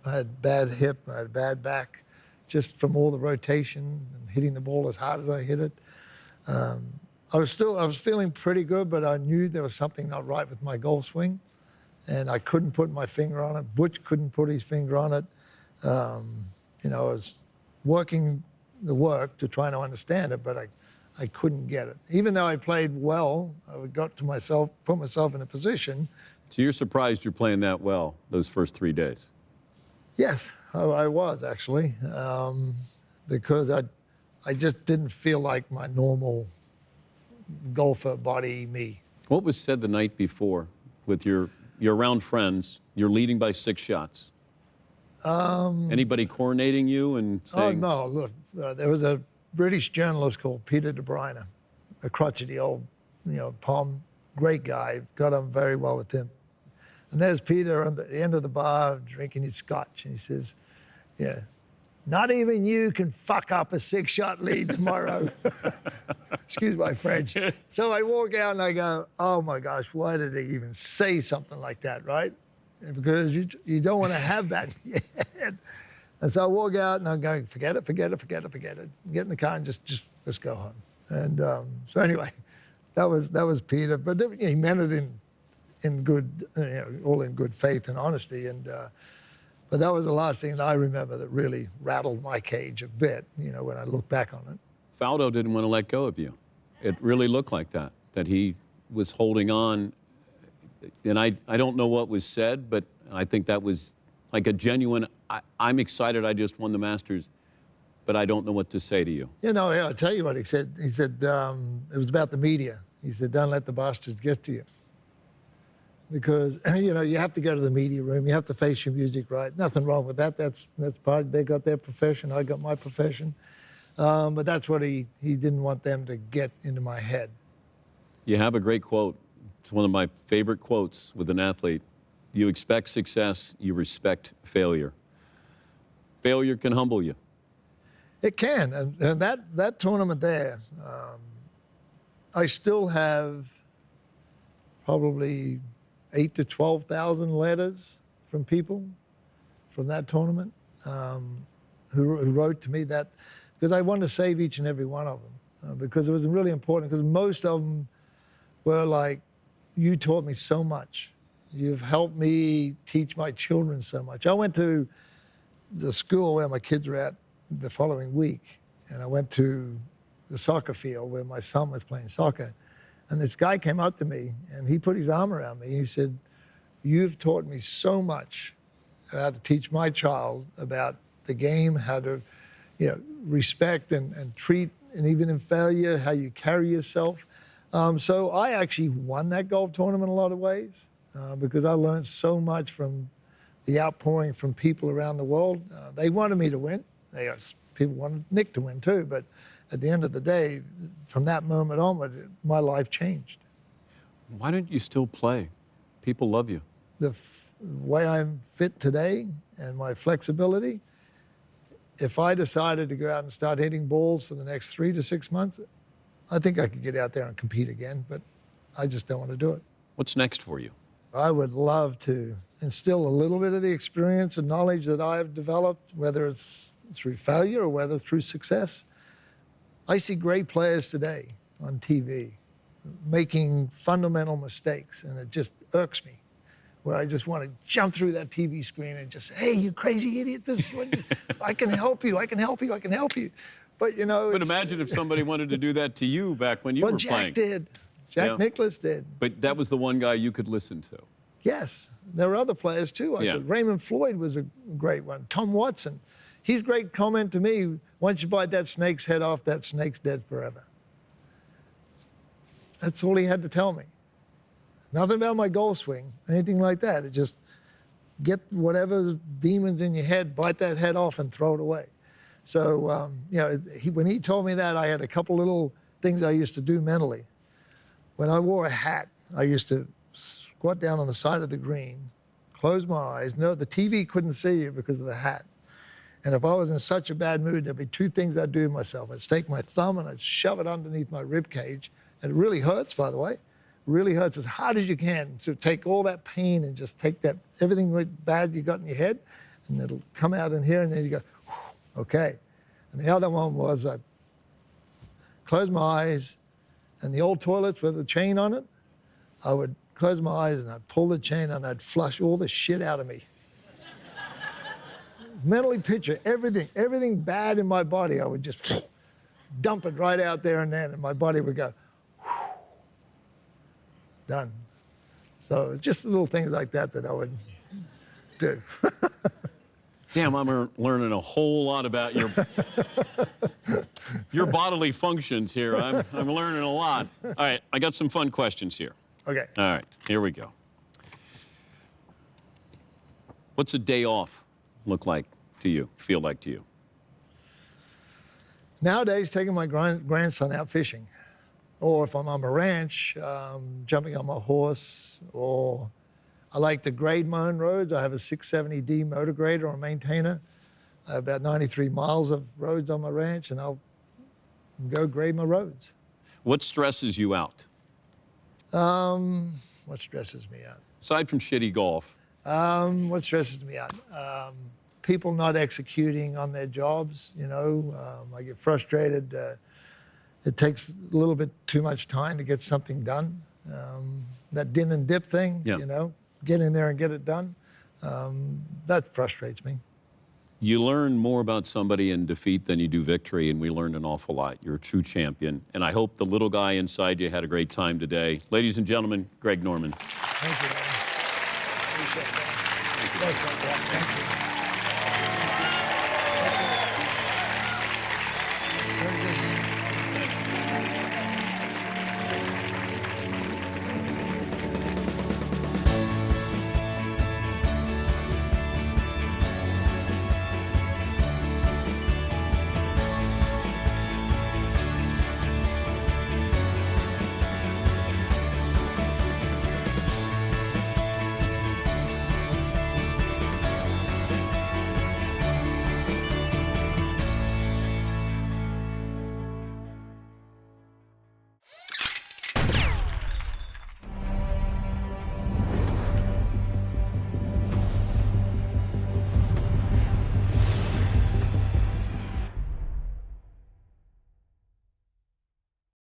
I had bad hip, I had bad back, just from all the rotation and hitting the ball as hard as I hit it. I was feeling pretty good, but I knew there was something not right with my golf swing, and I couldn't put my finger on it. Butch couldn't put his finger on it. You know, I was working the work to try to understand it, but I couldn't get it. Even though I played well, I got to myself, put myself in a position. So you're surprised you're playing that well those first 3 days? Yes, I was actually, because I just didn't feel like my normal golfer body me. What was said the night before with you're around friends, you're leading by 6 shots? Anybody coordinating you and saying? Oh, no, look, there was a British journalist called Peter de Bruyne, a crotchety old, Palm, great guy, got on very well with him. And there's Peter at the end of the bar drinking his scotch, and he says, yeah, not even you can fuck up a 6-shot lead tomorrow. Excuse my French. So I walk out and I go, oh my gosh, why did he even say something like that, right? Because you don't want to have that in your head. And so I walk out and I'm going, forget it. Get in the car and just let's go home. And so anyway, that was Peter, but he meant it in good, all in good faith and honesty. And but that was the last thing that I remember that really rattled my cage a bit, when I look back on it. Faldo didn't want to let go of you. It really looked like that he was holding on. And I don't know what was said, but I think that was like a genuine, I'm excited I just won the Masters, but I don't know what to say to you. I'll tell you what he said. He said, it was about the media. He said, don't let the bastards get to you. Because, you have to go to the media room. You have to face your music right. Nothing wrong with that. That's part, they got their profession. I got my profession. But that's what he didn't want them to get into my head. You have a great quote. It's one of my favorite quotes with an athlete. You expect success, you respect failure. Failure can humble you. It can, and that tournament there, I still have probably 8,000 to 12,000 letters from people from that tournament who wrote to me that, because I wanted to save each and every one of them, because it was really important, because most of them were like, you taught me so much. You've helped me teach my children so much. I went to the school where my kids were at the following week, and I went to the soccer field where my son was playing soccer. And this guy came up to me, and he put his arm around me. He said, you've taught me so much how to teach my child about the game, how to respect and treat, and even in failure, how you carry yourself. So I actually won that golf tournament in a lot of ways because I learned so much from the outpouring from people around the world. They wanted me to win. People wanted Nick to win too, but at the end of the day, from that moment onward, my life changed. Why don't you still play? People love you. The way I'm fit today and my flexibility, if I decided to go out and start hitting balls for the next 3 to 6 months, I think I could get out there and compete again, but I just don't want to do it. What's next for you? I would love to instill a little bit of the experience and knowledge that I've developed, whether it's through failure or whether through success. I see great players today on TV making fundamental mistakes, and it just irks me, where I just want to jump through that TV screen and just say, hey, you crazy idiot, this is what I can help you, I can help you, I can help you. But, But imagine if somebody wanted to do that to you back when you were playing. Jack did. Jack Nicklaus did. But that was the one guy you could listen to. Yes. There were other players, too. Raymond Floyd was a great one. Tom Watson. His great comment to me, once you bite that snake's head off, that snake's dead forever. That's all he had to tell me. Nothing about my golf swing, anything like that. It just get whatever demons in your head, bite that head off and throw it away. So, when he told me that, I had a couple little things I used to do mentally. When I wore a hat, I used to squat down on the side of the green, close my eyes. No, the TV couldn't see you because of the hat. And if I was in such a bad mood, there'd be 2 things I'd do to myself. I'd take my thumb and I'd shove it underneath my rib cage. And it really hurts, by the way. really hurts as hard as you can to take all that pain and just take that, everything bad you got in your head, and it'll come out in here, and then you go, okay. And the other one was I close my eyes, and the old toilets with the chain on it, I would close my eyes and I'd pull the chain and I'd flush all the shit out of me. Mentally picture everything bad in my body, I would just dump it right out there and then, and my body would go, done. So just little things like that that I would do. Damn, I'm learning a whole lot about your bodily functions here. I'm learning a lot. All right, I got some fun questions here. Okay. All right, here we go. What's a day off look like to you, feel like to you? Nowadays, taking my grandson out fishing, or if I'm on a ranch, jumping on my horse, or I like to grade my own roads. I have a 670D motor grader or maintainer. I have about 93 miles of roads on my ranch, and I'll go grade my roads. What stresses you out? What stresses me out? Aside from shitty golf. What stresses me out? People not executing on their jobs, you know. I get frustrated. It takes a little bit too much time to get something done. That din and dip thing, you know, get in there and get it done. That frustrates me. You learn more about somebody in defeat than you do victory, and we learned an awful lot. You're a true champion, and I hope the little guy inside you had a great time today. Ladies and gentlemen, Greg Norman. Thank you, man. Appreciate that. Thank you. Thank you.